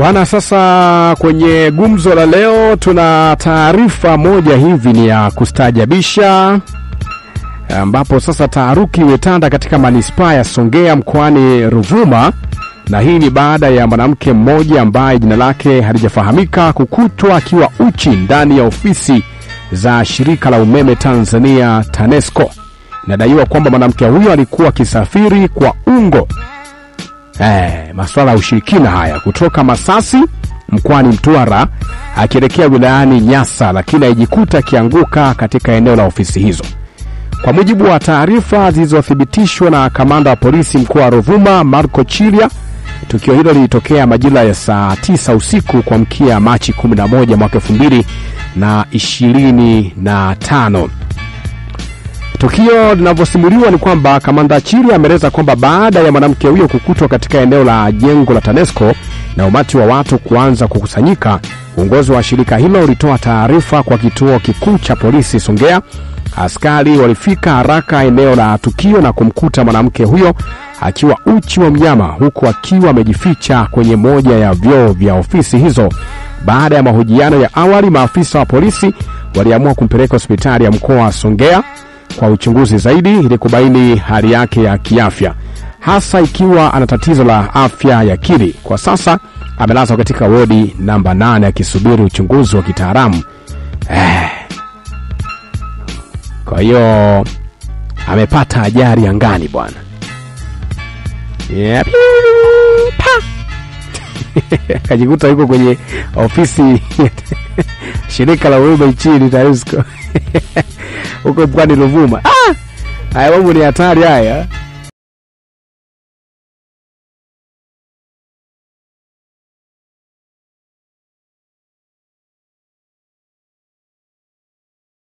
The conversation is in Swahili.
Bwana, sasa kwenye gumzo la leo tuna taarifa moja hivi ni ya kustajabisha, ambapo sasa taharuki imetanda katika manispaa ya Songea mkoani Ruvuma, na hii ni baada ya mwanamke mmoja ambaye jina lake halijafahamika kukutwa akiwa uchi ndani ya ofisi za shirika la umeme Tanzania TANESCO. Inadaiwa kwamba mwanamke huyo alikuwa akisafiri kwa ungo masuala ya ushirikina haya kutoka Masasi mkoani Mtwara akielekea wilayani Nyasa, lakini alijikuta akianguka katika eneo la ofisi hizo. Kwa mujibu wa taarifa zilizothibitishwa na kamanda wa polisi mkoa wa Ruvuma Marco Chilia, tukio hilo lilitokea majira ya saa 9 usiku kuamkia Machi 11 mwaka 2025. Tukio linavyosimuliwa ni kwamba kamanda Chiri ameeleza kwamba baada ya mwanamke huyo kukutwa katika eneo la jengo la TANESCO na umati wa watu kuanza kukusanyika, uongozi wa shirika hilo ulitoa taarifa kwa kituo kikuu cha polisi Songea. Askari walifika haraka eneo la tukio na kumkuta mwanamke huyo akiwa uchi wa mnyama, huku akiwa amejificha kwenye moja ya vyoo vya ofisi hizo. Baada ya mahojiano ya awali, maafisa wa polisi waliamua kumpeleka hospitali ya mkoa wa Songea kwa uchunguzi zaidi ili kubaini hali yake ya kiafya, hasa ikiwa ana tatizo la afya ya akili. Kwa sasa amelazwa katika wodi namba 8 akisubiri uchunguzi wa kitaalamu. Kwa hiyo amepata ajali angani bwana. Kajikuta yuko kwenye ofisi shirika la umeme nchini TANESCO huko mkoani Ruvuma. Haya mambo ni hatari haya.